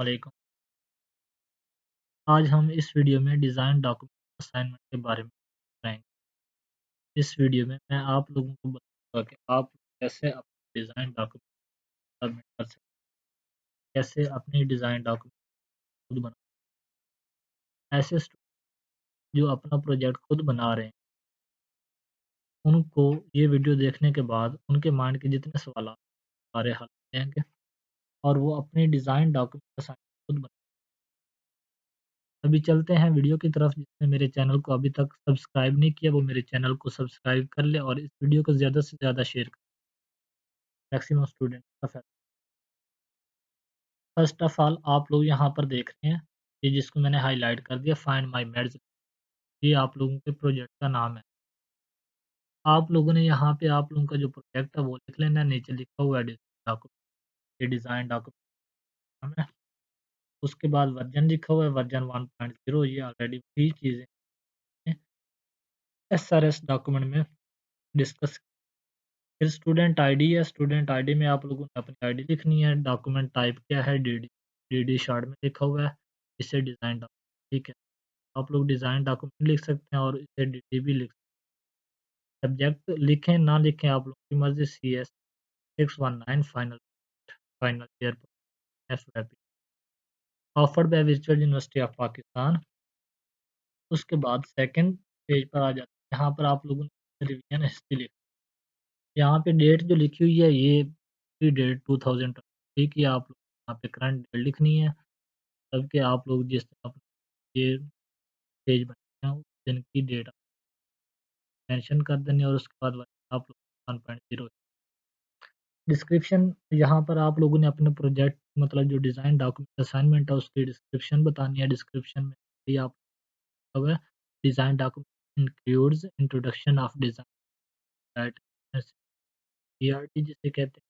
वालेकुम। आज हम इस वीडियो में डिज़ाइन डॉक्यूमेंट असाइनमेंट के बारे में बताएँगे। इस वीडियो में मैं आप लोगों को बताऊँगा कि आप कैसे अपने डिज़ाइन डॉक्यूमेंट सबमिट कर सकते हैं, कैसे अपनी डिज़ाइन डॉक्यूमेंट खुद बना ऐसे जो अपना प्रोजेक्ट खुद बना रहे हैं, उनको ये वीडियो देखने के बाद उनके माइंड के जितने सवालात सारे हल हो जाएँगे और वो अपनी डिज़ाइन डॉक्यूमेंट असाइनमेंट खुद बना। अभी चलते हैं वीडियो की तरफ। जिसने मेरे चैनल को अभी तक सब्सक्राइब नहीं किया, वो मेरे चैनल को सब्सक्राइब कर ले और इस वीडियो को ज़्यादा से ज़्यादा शेयर करें, मैक्सिमम स्टूडेंट का फ़ायदा। फर्स्ट ऑफ ऑल आप लोग यहाँ पर देख रहे हैं, ये जिसको मैंने हाइलाइट कर दिया फाइंड माय मेड्स, ये आप लोगों के प्रोजेक्ट का नाम है। आप लोगों ने यहाँ पे आप लोगों का जो प्रोजेक्ट है वो लिख लेना है, नीचे लिखा हुआ है डिज़ाइन डॉक्यूमेंट, ये डिज़ाइन डॉक्यूमेंट नाम है। उसके बाद वर्ज़न लिखा हुआ है वर्ज़न 1.0, ये ऑलरेडी वही चीज़ें हैं, एसआरएस डॉक्यूमेंट में डिस्कस। फिर स्टूडेंट आईडी है, स्टूडेंट आईडी में आप लोगों ने अपनी आईडी लिखनी है, डॉक्यूमेंट टाइप क्या है डीडी, डीडी शॉर्ट में लिखा हुआ है, इसे डिज़ाइन डॉक्यूमेंट ठीक है। आप लोग डिज़ाइन डॉक्यूमेंट लिख सकते हैं और इसे डीडी भी लिख सकते हैं। सब्जेक्ट लिखें ना लिखें आप लोग की मर्ज़ी, CS 619 final final year FYP offered by virtual university of Pakistan. उसके बाद सेकंड पेज पर आ जाते हैं, यहाँ पर आप लोगों ने रिवीजन हिस्ट्री लिखी, यहाँ पे डेट जो लिखी हुई है ये डेट 2023 की आप लोग यहाँ पे करंट डेट लिखनी है, तब कि आप लोग जिस दिन ये पेज बनाते हैं उस दिन की डेट मेंशन कर देनी और उसके बाद आप लोग 1.0 डिस्क्रिप्शन। यहाँ पर आप लोगों ने अपने प्रोजेक्ट मतलब जो डिज़ाइन डॉक्यूमेंट असाइनमेंट है उसकी डिस्क्रिप्शन बतानी है। डिस्क्रिप्शन में भी आप है design document includes introduction of design ERT जिसे कहते हैं,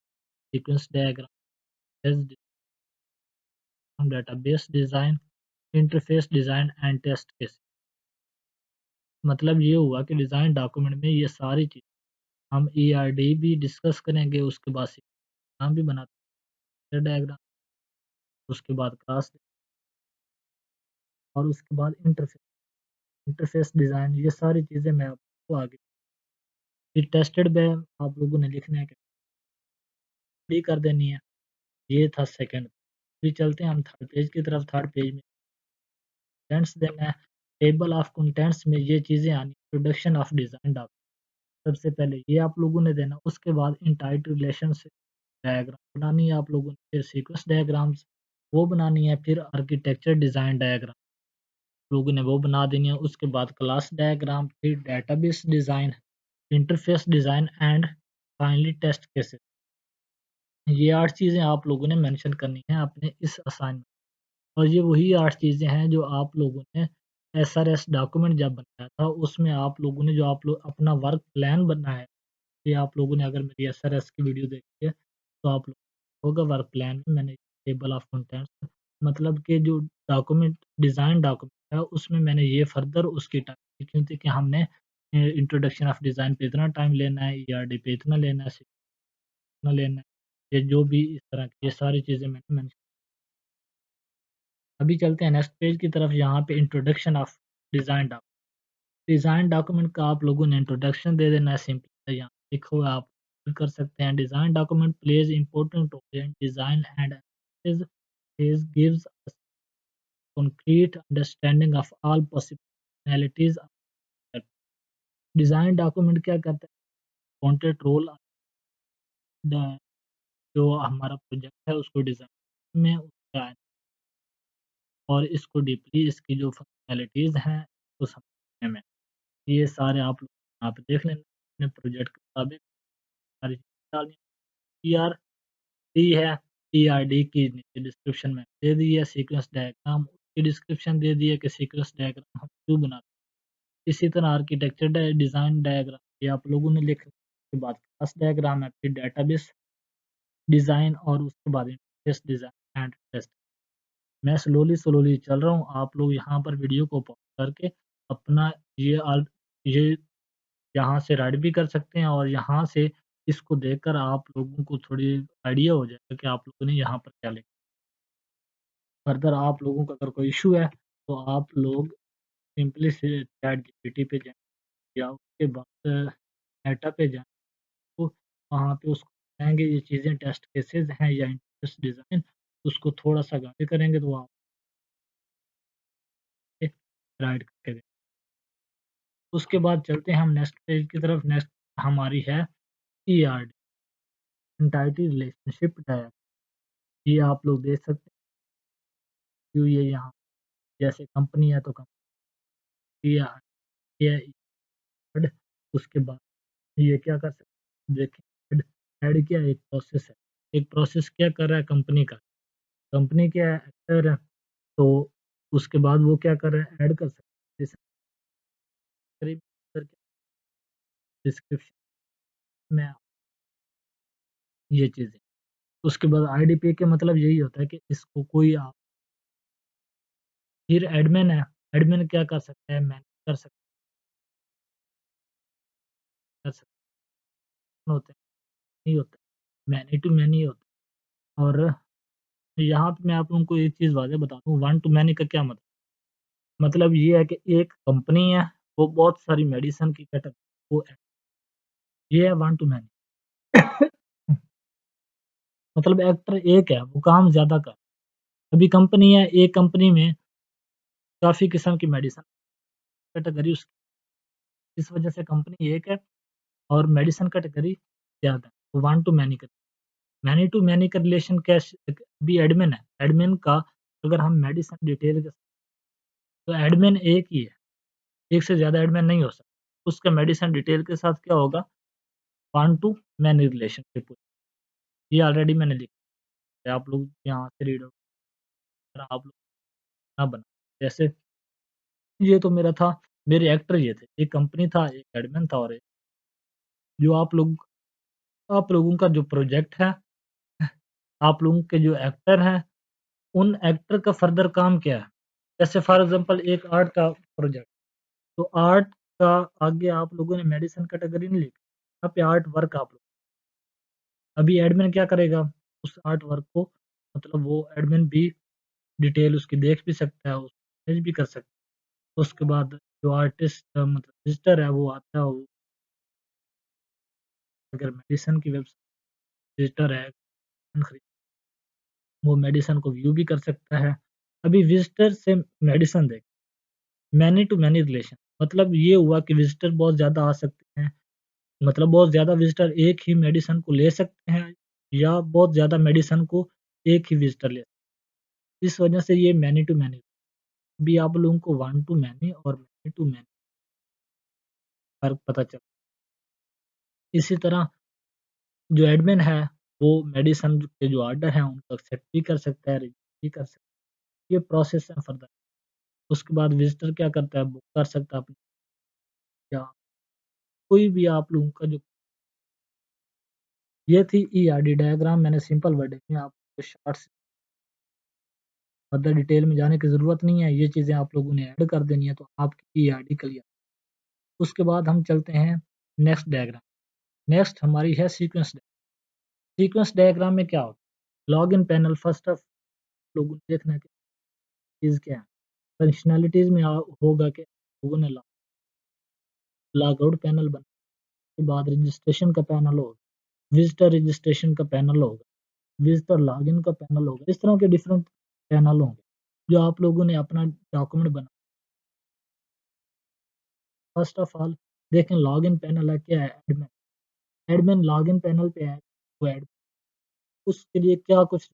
sequence diagram, database design, interface design and test case. मतलब ये हुआ कि डिज़ाइन डॉक्यूमेंट में ये सारी चीज़ हम ईआरडी भी डिस्कस करेंगे, उसके बाद डायग्राम भी बनाते हैं डायग्राम, उसके बाद क्लास और उसके बाद इंटरफेस इंटरफेस डिज़ाइन, ये सारी चीज़ें मैं आपको आगे फिर टेस्टेड में आप लोगों ने लिखना है भी कर देनी है। ये था सेकंड। फिर चलते हैं हम थर्ड पेज की तरफ। थर्ड पेज में कंटेंट्स देना है। टेबल ऑफ कंटेंट्स में ये चीज़ें आनी, इंट्रोडक्शन ऑफ डिज़ाइन डॉक्यूमेंट सबसे पहले ये आप लोगों ने देना। उसके बाद इनटाइट रिलेशन से डायग्राम बनानी है आप लोगों ने, फिर सीक्वेंस डायग्राम्स वो बनानी है, फिर आर्किटेक्चर डिज़ाइन डायग्राम लोगों ने वो बना देनी है। उसके बाद क्लास डायग्राम, फिर database design, interface design and finally test cases. ये 8 चीज़ें आप लोगों ने मेंशन करनी है अपने इस असाइनमेंट, और ये वही 8 चीज़ें हैं जो आप लोगों ने एसआरएस डॉक्यूमेंट जब बनाया था उसमें आप लोगों ने जो आप लोग अपना वर्क प्लान बनाया है, ये आप लोगों ने अगर मेरी एसआरएस की वीडियो देखी है तो आप लोग होगा वर्क प्लान में मैंने टेबल ऑफ कंटेंट्स मतलब कि जो डॉक्यूमेंट डिज़ाइन डॉक्यूमेंट है उसमें मैंने ये फर्दर उसकी टाइम लिखी थी कि हमने इंट्रोडक्शन ऑफ डिज़ाइन पे इतना टाइम लेना है, ईआरडी पे इतना लेना है, इतना लेना है, ये जो भी इस तरह की ये सारी चीज़ें मैंने मेंशन। अभी चलते हैं नेक्स्ट पेज की तरफ। यहाँ पे introduction of design design document का आप लोगों ने इंट्रोडक्शन दे देना है, सिंपल है, यहाँ लिखा हुआ है आप कर सकते हैं। Design document plays important role in design and analysis gives us concrete understanding of all possibilities. Design document क्या करता है, वांटेड रोल जो हमारा प्रोजेक्ट है उसको डिज़ाइन में उसका और इसको डीपली इसकी जो फंक्शनैलिटीज़ हैं उसको समझने में। ये सारे आप लोग यहाँ पे देख लेना अपने प्रोजेक्ट के मुताबिक सारी चीज़ें डालनी। ईआरडी है, ईआरडी की नीचे डिस्क्रिप्शन में दे दी है, सीक्वेंस डायग्राम की डिस्क्रिप्शन दे दी है कि सीक्वेंस डायग्राम हम क्यों बनाते हैं। इसी तरह आर्किटेक्चर डिज़ाइन डायग्राम ये आप लोगों ने लिखना। उसके बाद क्लास डायग्राम है, फिर डेटाबेस डिज़ाइन और उसके बाद इंटरफ़ेस डिज़ाइन एंड टेस्ट। मैं स्लोली चल रहा हूँ, आप लोग यहाँ पर वीडियो को पॉज़ करके अपना ये ये यहाँ से राइट भी कर सकते हैं और यहाँ से इसको देखकर आप लोगों को थोड़ी आइडिया हो जाएगा कि आप लोगों ने यहाँ पर क्या लिखा। फर्दर आप लोगों का अगर कोई इश्यू है, तो आप लोग सिंपली से चैटजीपीटी पे जाएँ या उसके बाद मेटा पे जाएँ, तो वहाँ पे उसको बताएँगे ये चीज़ें टेस्ट केसेज़ हैं या इंटरेस्ट डिज़ाइन, उसको थोड़ा-सा गाइड करेंगे तो वो आपके राइट करके दें। उसके बाद चलते हैं हम नेक्स्ट पेज की तरफ, नेक्स्ट हमारी है ईआरडी, एंटाइटी रिलेशनशिप डायग्राम। ये आप लोग देख सकते हैं कि ये यहाँ जैसे कंपनी है तो कंपनी या ये हेड, उसके बाद ये क्या कर सकते हैं देखिए हेड, हेड क्या एक प्रोसेस है, एक प्रोसेस क्या कर रहा है कंपनी का, कंपनी क्या है एक्टर है, तो उसके बाद वो क्या कर रहा है ऐड कर सकते हैं जैसे डिस्क्रिप्शन में ये चीज़ें। उसके बाद आईडीपी के मतलब यही होता है कि इसको कोई आप फिर एडमिन है, एडमिन क्या कर सकता है मैनेज कर सकते होते हैं, नहीं होता है, मैनी टू मैनी होता है। और यहाँ पे मैं आप लोगों को एक चीज़ वाज़ेह बता दूँ, वन टू मैनी का क्या मतलब ये है कि एक कंपनी है, वो बहुत सारी मेडिसिन की वो है, ये है वन टू मैनी। मतलब एक्टर एक है, वो काम ज़्यादा कर अभी कंपनी है, एक कंपनी में काफ़ी किस्म की मेडिसिन कैटेगरी उसकी, इस वजह से कंपनी एक है और मेडिसिन कैटेगरी ज़्यादा है, तो वन टू मैनी का। मैनी टू मैनी का रिलेशन कैश अभी एडमिन है, एडमिन का अगर हम मेडिसिन डिटेल के तो एडमिन एक ही है, एक से ज़्यादा एडमिन नहीं हो सकता। उसका मेडिसिन डिटेल के साथ क्या होगा, वन टू मैनी रिलेशनशिप होगी। ये ऑलरेडी मैंने लिखा है, आप लोग यहाँ से रीड आउट आप लोग ना बना। जैसे ये तो मेरा था, मेरे एक्टर ये थे, एक कंपनी था, एक एडमिन था और एक जो आप लोगों का जो प्रोजेक्ट है, आप लोगों के जो एक्टर हैं, उन एक्टर का फर्दर काम क्या है? जैसे फॉर एग्ज़ाम्पल एक आर्ट का प्रोजेक्ट, तो आर्ट का आगे आप लोगों ने मेडिसिन कैटेगरी नहीं लिखी, यहाँ पे आर्ट वर्क आप लोग अभी एडमिन क्या करेगा? उस आर्ट वर्क को मतलब वो एडमिन भी डिटेल उसकी देख भी सकता है, उसको मैनेज भी कर सकता है। उसके बाद जो आर्टिस्ट मतलब विज़िटर है वो आता है, वो अगर मेडिसिन की वेबसाइट विज़िटर है, खरीद वो मेडिसिन को व्यू भी कर सकता है। अभी विज़िटर से मेडिसिन देख मैनी टू मैनी रिलेशन मतलब ये हुआ कि विज़िटर बहुत ज़्यादा आ सकते हैं, मतलब बहुत ज़्यादा विज़िटर एक ही मेडिसिन को ले सकते हैं या बहुत ज़्यादा मेडिसिन को एक ही विज़िटर ले इस वजह से ये मैनी टू मैनी अभी आप लोगों को वन टू मैनी और मैनी टू मैनी फ़र्क पता चला। इसी तरह जो एडमिन है, वो मेडिसिन के जो ऑर्डर हैं उनको एक्सेप्ट भी कर सकता है, रिजेक्ट भी कर सकता है। ये प्रोसेस है फर्दर। उसके बाद विज़िटर क्या करता है, बुक कर सकता है अपनी या कोई भी आप लोगों का जो ये थी ईआरडी डायग्राम मैंने सिंपल वर्डिंग में आपको शॉर्ट्स फर्दर डिटेल में जाने की ज़रूरत नहीं है, ये चीज़ें आप लोगों ने ऐड कर देनी है तो आपकी ईआरडी क्लियर। उसके बाद हम चलते हैं नेक्स्ट डायग्राम। नेक्स्ट हमारी है सीक्वेंस सीक्वेंस डायग्राम में क्या होता है? लॉगिन पैनल फर्स्ट ऑफ लोगों ने देखना है कि चीज़ क्या है? फंक्शनैलिटीज़ में होगा कि लोगों ने लॉग आउट पैनल बनाने के बाद रजिस्ट्रेशन का पैनल होगा, विज़िटर रजिस्ट्रेशन का पैनल होगा, विज़िटर लॉगिन का पैनल होगा, इस तरह के डिफरेंट पैनल होंगे, जो आप लोगों ने अपना डॉक्यूमेंट बना फर्स्ट ऑफ ऑल देखें लॉगिन पैनल है क्या है एडमिन, एडमिन लॉगिन पैनल पे है, वो एड उसके लिए क्या कुछ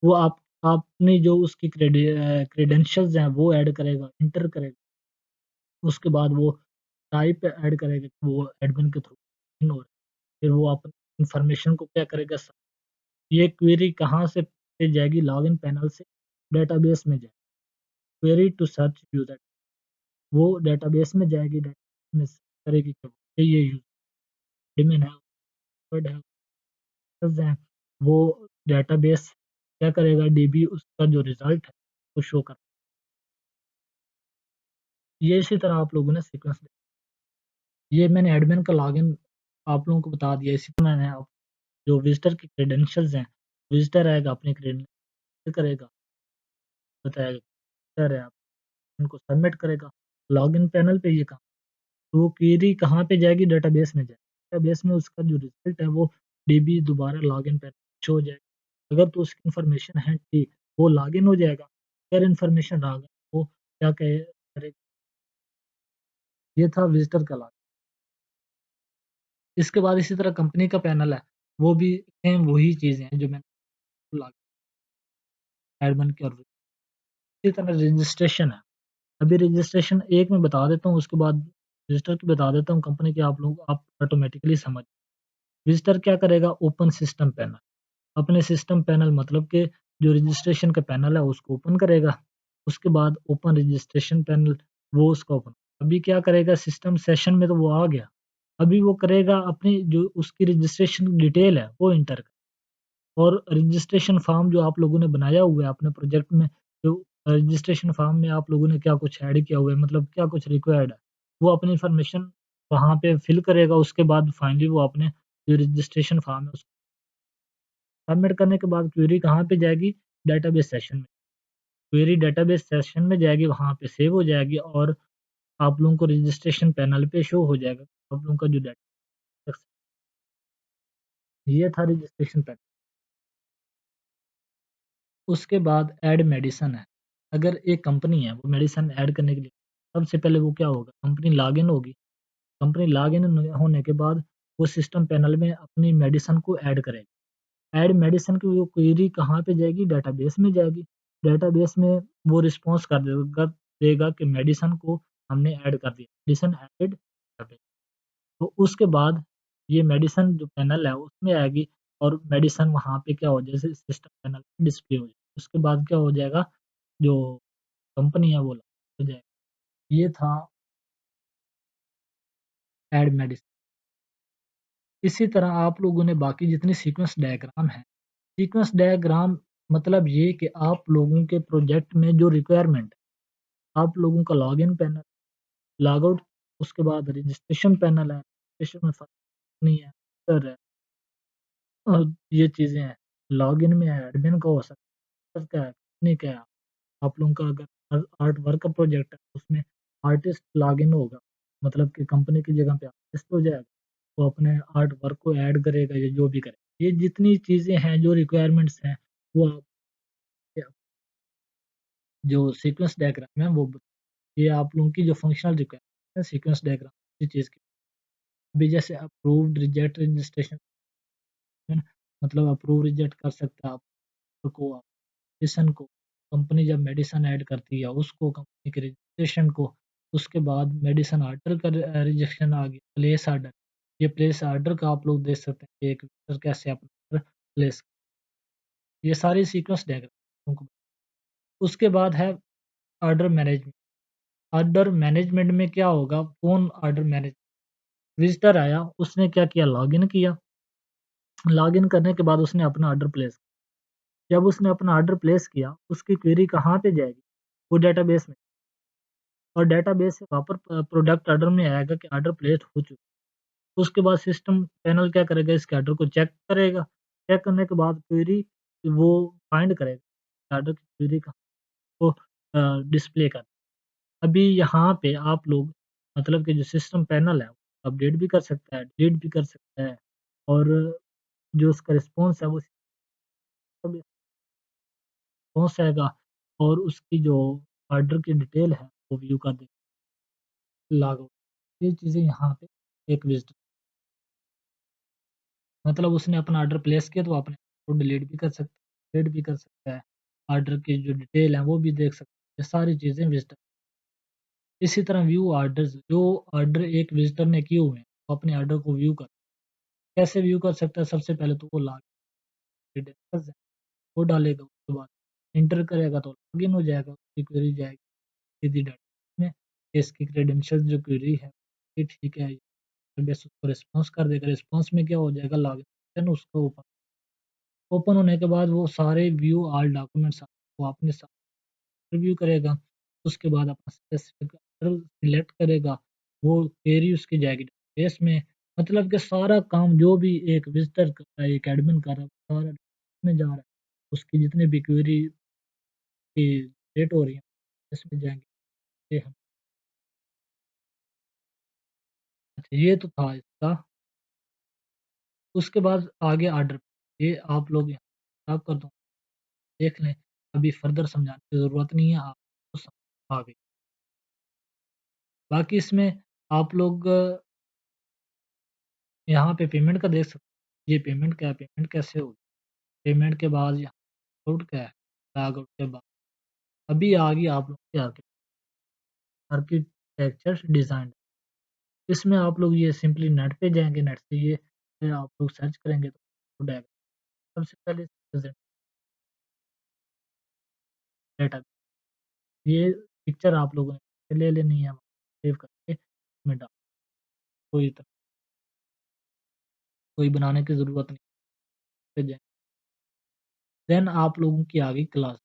वो आपने जो उसकी क्रेडेंशियल्स हैं वो ऐड करेगा, एंटर करेगा, उसके बाद वो टाइप ऐड करेगा, वो एडमिन के थ्रू इन हो रहा है। फिर वो अपनी इन्फॉर्मेशन को क्या करेगा ये क्वेरी कहाँ से जाएगी लॉगिन पैनल से डेटाबेस में जाएगी। क्वेरी टू सर्च यूज़र वो डेटाबेस में जाएगी, डेटाबेस में सर्च करेगी कि ये एडमिन है, पासवर्ड है, यूज़र्स हैं, वो डेटाबेस क्या करेगा डीबी उसका जो रिज़ल्ट है वो शो कर ये इसी तरह आप लोगों ने सीक्वेंस ये मैंने एडमिन का लॉगिन आप लोगों को बता दिया, इसी तरह मैंने आप जो विज़िटर की क्रेडेंशियल्स हैं, विज़िटर आएगा अपनी क्रेडेंशियल करेगा, बताया सर है आप उनको सबमिट करेगा, लॉगिन पैनल पे ये काम तो वो क्वेरी कहाँ पे जाएगी डेटाबेस में जाएगी, डेटाबेस में उसका जो रिज़ल्ट है वो डीबी दोबारा लॉगिन पे शो हो जाएगा। अगर तो उसकी इन्फॉर्मेशन है ठीक, वो लॉगिन हो जाएगा, अगर इन्फॉर्मेशन रहा वो क्या कहे करेगा ये था विज़िटर का लॉगिन। इसके बाद इसी तरह कंपनी का पैनल है, वो भी सेम वही चीज़ें हैं जो मैंने लॉगिन एडमिन की और इसी तरह रजिस्ट्रेशन है। अभी रजिस्ट्रेशन एक मैं बता देता हूँ उसके बाद रजिस्टर की बता देता हूँ कंपनी के आप ऑटोमेटिकली समझ विज़िटर क्या करेगा ओपन सिस्टम पैनल, अपने सिस्टम पैनल मतलब कि जो रजिस्ट्रेशन का पैनल है उसको ओपन करेगा। उसके बाद ओपन रजिस्ट्रेशन पैनल वो उसका ओपन अभी क्या करेगा सिस्टम सेशन में तो वो आ गया। अभी वो करेगा अपनी जो उसकी रजिस्ट्रेशन डिटेल है वो एंटर और रजिस्ट्रेशन फॉर्म जो आप लोगों ने बनाया हुआ है अपने प्रोजेक्ट में, जो रजिस्ट्रेशन फॉर्म में आप लोगों ने क्या कुछ ऐड किया हुआ है मतलब क्या कुछ रिक्वायर्ड है, वो अपनी इन्फॉर्मेशन वहाँ पे फिल करेगा उसके बाद फाइनली वो अपने जो रजिस्ट्रेशन फॉर्म है उसको सबमिट करने के बाद क्वेरी कहाँ पे जाएगी डेटाबेस सेशन में। क्वेरी डेटाबेस सेशन में जाएगी वहाँ पे सेव हो जाएगी और आप लोगों को रजिस्ट्रेशन पैनल पे शो हो जाएगा। आप लोगों का जो डेटा ये था रजिस्ट्रेशन पैनल। उसके बाद ऐड मेडिसिन है। अगर एक कंपनी है वो मेडिसिन ऐड करने के लिए सबसे पहले वो क्या होगा कंपनी लॉगिन होगी। कंपनी लॉगिन होने के बाद वो सिस्टम पैनल में अपनी मेडिसिन को ऐड करेगी। ऐड मेडिसिन की वो क्वेरी कहाँ पे जाएगी डेटाबेस में जाएगी। डेटाबेस में वो रिस्पॉन्स कर देगा देगा कि मेडिसिन को हमने ऐड कर दिया। Medicine added database. तो उसके बाद ये मेडिसिन जो पैनल है उसमें आएगी और मेडिसिन वहाँ पे क्या हो जैसे सिस्टम पैनल पे डिस्प्ले हो जाएगी। उसके बाद क्या हो जाएगा जो कंपनी है वो हो जाएगी। ये था ऐड मेडिसिन। इसी तरह आप लोगों ने बाकी जितने सीक्वेंस डायग्राम है, सीक्वेंस डायग्राम मतलब ये कि आप लोगों के प्रोजेक्ट में जो रिक्वायरमेंट आप लोगों का लॉगिन पैनल, लॉगआउट उसके बाद रजिस्ट्रेशन पैनल है, रजिस्ट्रेशन में फ़र्क नहीं है, फिर है और ये चीज़ें हैं। लॉगिन में एडमिन का हो सकता है, का है, कंपनी का है। आप लोगों का अगर आर्ट वर्क का प्रोजेक्ट है, उसमें आर्टिस्ट लॉगिन होगा, मतलब कि कंपनी की जगह पे आर्टिस्ट हो जाएगा, वो अपने आर्ट वर्क को ऐड करेगा या जो भी करेगा। ये जितनी चीज़ें हैं, जो रिक्वायरमेंट्स हैं, वो आप जो सीक्वेंस डायग्राम है, वो ये आप लोगों की जो फंक्शनल रिक्वायरमेंट है, सीक्वेंस डायग्राम इस चीज़ की। अभी जैसे अप्रूव्ड, रिजेक्ट, रजिस्ट्रेशन है ना? मतलब अप्रूव, रिजेक्ट कर सकता है आपको मेडिसिन को। कंपनी जब मेडिसिन ऐड करती है उसको कंपनी के रजिस्ट्रेशन को, उसके बाद मेडिसिन ऑर्डर का रिजेक्शन आ गया, प्लेस ऑर्डर। ये प्लेस ऑर्डर का आप लोग देख सकते हैं कि एक यूज़र कैसे अपना ऑर्डर प्लेस ये सारी सीक्वेंस डायग्राम को उसके बाद है ऑर्डर मैनेजमेंट। ऑर्डर मैनेजमेंट में क्या होगा, कौन ऑर्डर मैनेज विज़िटर आया, उसने क्या किया लॉगिन किया, लॉगिन करने के बाद उसने अपना ऑर्डर प्लेस जब उसने अपना ऑर्डर प्लेस किया, उसकी क्वेरी कहाँ पे जाएगी? वो डेटाबेस में और डेटाबेस से वापस प्रोडक्ट ऑर्डर में आएगा कि ऑर्डर प्लेस हो चुका है। उसके बाद सिस्टम पैनल क्या करेगा इसके ऑर्डर को चेक करेगा, चेक करने के बाद क्वेरी वो फाइंड करेगा ऑर्डर की क्वेरी का वो डिस्प्ले कर अभी यहाँ पे आप लोग मतलब कि जो सिस्टम पैनल है, अपडेट भी कर सकता है, डिलीट भी कर सकता है और जो उसका रिस्पॉन्स है वो रिस्पॉन्स आएगा और उसकी जो ऑर्डर की डिटेल है वो व्यू कर देगा लागू। ये चीज़ें यहाँ पे एक विज़िट मतलब उसने अपना ऑर्डर प्लेस किया तो अपने को डिलीट भी कर सकता है, डिलीट भी कर सकता है, ऑर्डर की जो डिटेल है वो भी देख सकता है, ये सारी चीज़ें विज़िटर इसी तरह व्यू ऑर्डर्स जो ऑर्डर एक विज़िटर ने किए हुए हैं, वो अपने ऑर्डर को व्यू कर कैसे व्यू कर सकता है सबसे पहले तो वो लॉग डिटेल्स है, वो डालेगा उसके बाद एंटर करेगा तो लॉगिन हो जाएगा, उसकी क्वेरी जाएगी सीधी डाटा में, इसकी क्रेडेंशियल जो क्वेरी है, ये ठीक है, बेस उसको रिस्पॉन्स कर देगा, रिस्पॉन्स में क्या हो जाएगा लॉगिन उसको ओपन ओपन होने के बाद वो सारे व्यू ऑल डॉक्यूमेंट्स वो अपने साथ रिव्यू करेगा, उसके बाद अपना स्पेसिफिक सिलेक्ट करेगा, वो क्वेरी उसकी जाएगी डेटाबेस में, मतलब कि सारा काम जो भी एक विज़िटर कर रहा है, एक एडमिन कर रहा है, सारा में जा रहा है। उसकी जितनी भी क्वेरी की अपडेट हो रही हैं, इसमें जाएँगे ये हम अच्छा ये तो था इसका, उसके बाद आगे ऑर्डर ये आप लोग यहाँ आप कर दो देख लें, अभी फर्दर समझाने की ज़रूरत नहीं है, आपको समझ आ गई। बाकी इसमें आप लोग यहाँ पे पेमेंट का देख सकते हैं, ये पेमेंट क्या है, पेमेंट कैसे होगी? पेमेंट के बाद यहाँ आउट क्या है? लॉग आउट के बाद अभी आ गई आप लोग की आर्किटेक्चर डिज़ाइन। इसमें आप लोग ये सिंपली नेट पे जाएँगे, नेट से ये आप लोग सर्च करेंगे तो डायग्राम सबसे पहले प्रेज़ेंट डेटा ये पिक्चर आप लोगों ने ले लेनी है, सेव करके इसमें डाल कोई त कोई बनाने की ज़रूरत नहीं पे जाएँ देन आप लोगों की आ गई क्लास।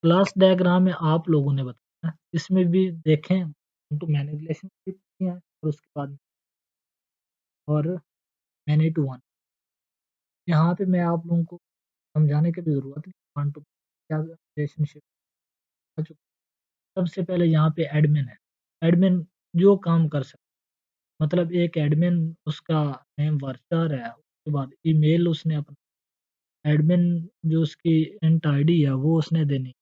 क्लास डायग्राम में आप लोगों ने बताना है, इसमें भी देखें तो मैंने रिलेशनशिप किया है और उसके बाद और मैनी टू वन। यहाँ पे मैं आप लोगों को समझाने की भी ज़रूरत नहीं, वन टू क्या रिलेशनशिप आ चुका है। सबसे पहले यहाँ पे एडमिन है, एडमिन जो काम कर सकता है, मतलब एक एडमिन उसका नेम वर्चर है, उसके बाद ईमेल उसने अपना एडमिन जो उसकी इंट आईडी है वो उसने देनी,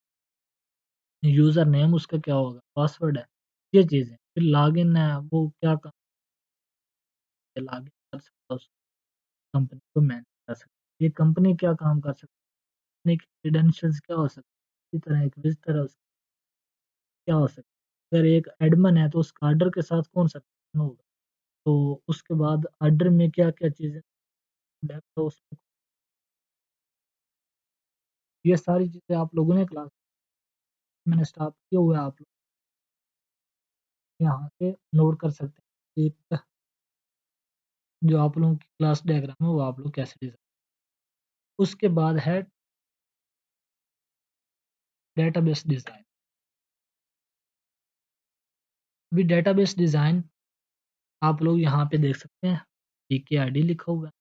यूज़र नेम उसका क्या होगा, पासवर्ड है, ये चीज़ें। फिर लॉगिन है वो क्या काम है, लॉगिन कर सकता है उस कंपनी को मैनेज कर सकता है। ये कंपनी क्या काम कर सकती है, कंपनी की क्रेडेंशियल्स क्या हो सकती है, इसी तरह एक विज़िटर है उसका क्या हो सकता है। अगर एक एडमिन है तो उसका ऑर्डर के साथ कौन-सा रिलेशन होगा, तो उसके बाद ऑर्डर में क्या-क्या चीज़ें डेप्थ है उसमें ये सारी चीज़ें आप लोगों ने क्लास मैंने स्टार्ट किए हुए हैं, आप लोग यहाँ पे नोट कर सकते हैं। एक जो आप लोगों की क्लास डायग्राम है वो आप लोग कैसे डिज़ाइन उसके बाद है डेटाबेस डिज़ाइन। अभी डेटाबेस डिज़ाइन आप लोग यहाँ पे देख सकते हैं, पीकेआईडी लिखा हुआ है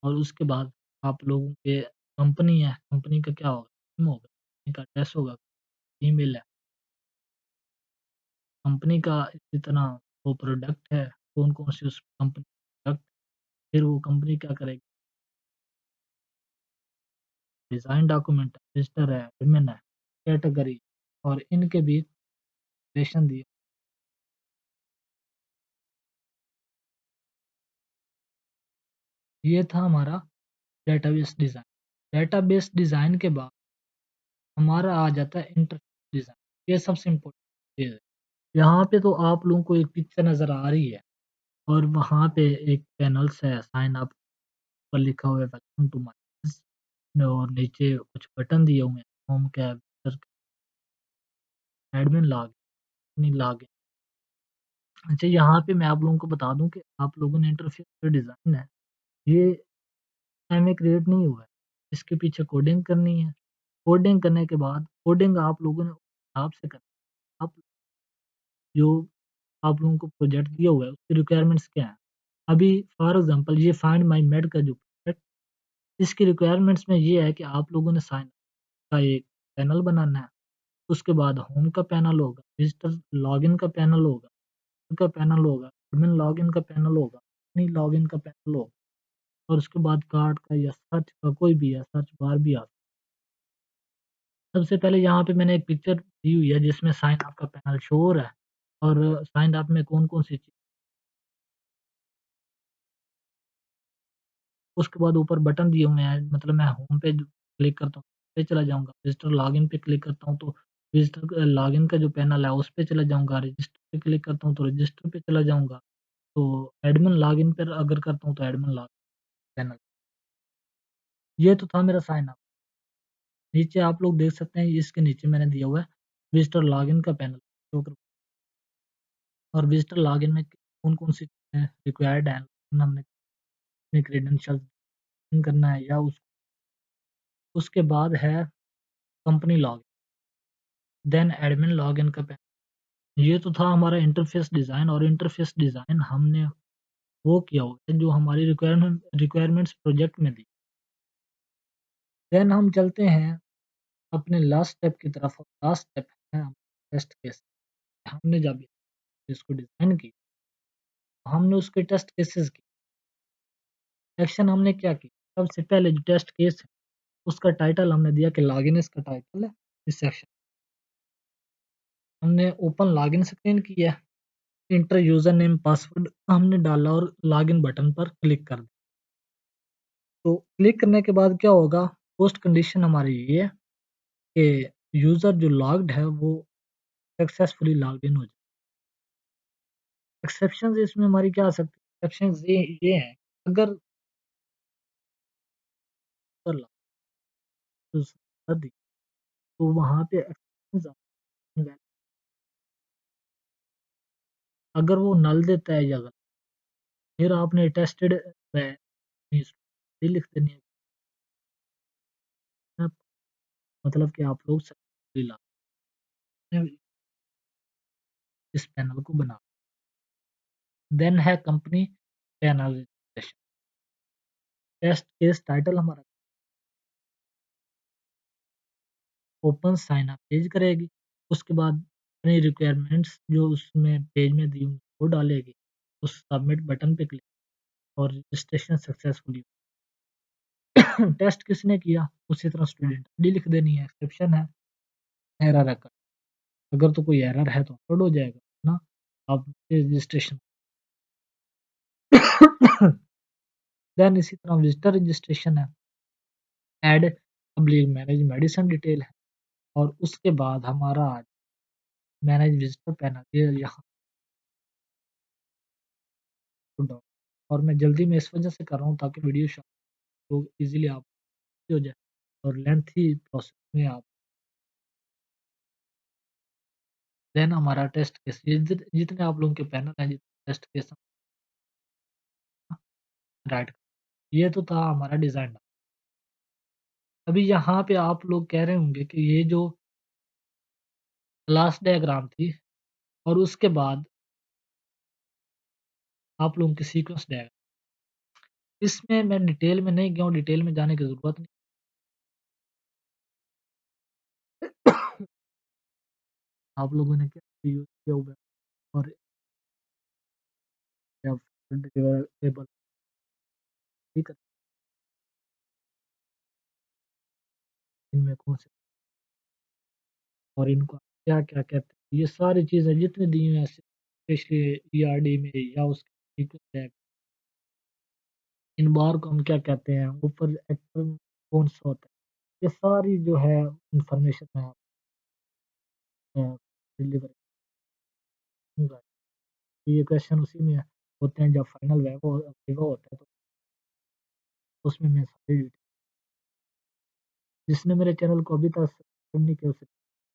और उसके बाद आप लोगों के कंपनी है, कंपनी का क्या होगा? नेम होगा, कंपनी का एड्रेस होगा, ईमेल है, कंपनी का इसी तरह वो प्रोडक्ट है, कौन-कौन सी उस कंपनी प्रोडक्ट फिर वो कंपनी क्या करेगी, डिज़ाइन डॉक्यूमेंट है, रजिस्टर है, एडमिन है, कैटेगरी और इनके भी रिलेशन दिए। ये था हमारा डेटाबेस डिज़ाइन। डेटाबेस डिज़ाइन के बाद हमारा आ जाता है इंटरफ़ेस डिज़ाइन, ये सबसे इम्पोर्टेंट चीज़ है। यहाँ पे तो आप लोगों को एक पिक्चर नज़र आ रही है और वहाँ पे एक पैनल्स है, साइन अप पर लिखा हुआ है वेलकम टू माय और नीचे कुछ बटन दिए हुए हैं, होम कैब, एडमिन लॉगिन, अपनी लॉगिन। अच्छा यहाँ पे मैं आप लोगों को बता दूँ कि आप लोगों ने इंटरफ़ेस जो डिज़ाइन है, ये टाइम में क्रिएट नहीं हुआ है। इसके पीछे कोडिंग करनी है। कोडिंग करने के बाद कोडिंग आप लोगों ने उस हिसाब से करनी है। आप जो आप लोगों को प्रोजेक्ट दिया हुआ है, उसकी रिक्वायरमेंट्स क्या हैं? अभी फॉर एग्ज़ाम्पल ये फाइंड माय मेड का जो प्रोजेक्ट इसकी रिक्वायरमेंट्स में ये है कि आप लोगों ने साइन का एक पैनल बनाना है। उसके बाद होम का पैनल होगा, विज़िटर लॉगिन का पैनल होगा, का पैनल होगा, एडमिन लॉगिन का पैनल होगा, अपनी लॉगिन का पैनल होगा और उसके बाद कार्ड का या सर्च का कोई भी है, सर्च बार भी आ सबसे पहले यहाँ पे मैंने एक पिक्चर दी हुई है जिसमें साइन अप का पैनल शो हो रहा है और साइन अप में कौन-कौन सी चीज़ उसके बाद ऊपर बटन दिए हुए हैं मतलब मैं होम पे क्लिक करता हूँ, पे चला जाऊँगा, विज़िटर लॉगिन पे क्लिक करता हूँ तो विज़िटर लॉगिन का जो पैनल है उस पे चला जाऊँगा, रजिस्टर पे क्लिक करता हूँ तो रजिस्टर पे चला जाऊँगा, तो एडमिन लॉगिन पर अगर करता हूँ तो एडमिन लॉगिन पैनल। ये तो था मेरा साइन अप। नीचे आप लोग देख सकते हैं इसके नीचे मैंने दिया हुआ है विज़िटर लॉगिन का पैनल शो कर और विज़िटर लॉगिन में कौन-कौन सी चीज़ें रिक्वायर्ड हैं, हमने अपने क्रेडेंशियल्स इन करना है या उसके बाद है company login, then admin login का ये तो था हमारा इंटरफ़ेस डिज़ाइन और इंटरफ़ेस डिज़ाइन हमने वो किया हुआ है जो हमारी रिक्वायरमेंट्स प्रोजेक्ट में थी। देन हम चलते हैं अपने लास्ट स्टेप की तरफ लास्ट स्टेप है टेस्ट केस। हमने जब इसको डिज़ाइन की, हमने उसके टेस्ट केसेस की। एक्शन हमने क्या की, सबसे पहले जो टेस्ट केस है, उसका टाइटल हमने दिया कि लॉगिन इसका टाइटल है इस सेक्शन। हमने ओपन लॉगिन स्क्रीन किया, इंटर यूज़र नेम पासवर्ड हमने डाला और लॉगिन बटन पर क्लिक कर दिया। तो क्लिक करने के बाद क्या होगा, पोस्ट कंडीशन हमारी ये है कि यूज़र जो लॉग्ड है वो सक्सेसफुली लॉग्ड इन हो जाए। एक्सेप्शंस इसमें हमारी क्या आ सकती है, एक्सेप्शंस ये हैं, अगर यूज़र लॉग कर दी तो वहाँ पे एक्सेप्शंस अगर वो नल देता है या गलत, फिर आपने टेस्टेड में लिख देनी है, मतलब कि आप लोग सक्सेसफुली लॉग इस पैनल को बना। देन है company panel registration. Test case title हमारा ओपन साइन अप पेज करेगी, उसके बाद अपनी रिक्वायरमेंट्स जो उसमें पेज में दी होंगी वो डालेगी, उस सबमिट बटन पे क्लिक और रजिस्ट्रेशन सक्सेसफुली। टेस्ट किसने किया, उसी तरह स्टूडेंट आईडी लिख देनी है। एक्सेप्शन है एरर है, अगर तो कोई एरर है तो अपलोड हो जाएगा ना, आप रजिस्ट्रेशन। देन इसी तरह विजिटर रजिस्ट्रेशन है, add public manage medicine detail है, और उसके बाद हमारा मैनेज विजिटर पैनल ये यहाँ डाउन। और मैं जल्दी में इस वजह से कर रहा हूँ ताकि वीडियो शॉर्ट तो इजीली आप हो जाए और लेंथी प्रोसेस में आप। देन हमारा टेस्ट केस जितने आप लोगों के पैनल हैं, जितने टेस्ट केस राइट, ये तो था हमारा डिजाइन। अभी यहाँ पे आप लोग कह रहे होंगे कि ये जो क्लास डायग्राम थी और उसके बाद आप लोगों की सीक्वेंस डायग्राम, इसमें मैं डिटेल में नहीं गया हूँ, डिटेल में जाने की ज़रूरत नहीं। आप लोगों ने क्या यूज़ किया हुआ है और या टेबल, ठीक है, इनमें कौन से और इनको क्या-क्या कहते हैं। ये सारी चीज़ें जितनी दी हुई हैं स्पेशली ईआरडी में या उसके सीक्वेंस डायग्राम, इन बार को हम क्या कहते हैं, ऊपर एक्टर कौन-सा होता है, ये सारी जो है इन्फॉर्मेशन मैं डिलीवर करूँगा। ये क्वेश्चन उसी में होते हैं जब फाइनल वेवा होता है तो उसमें मैं सारी डिटेल, जिसने मेरे चैनल को अभी तक सब्सक्राइब नहीं किया उसे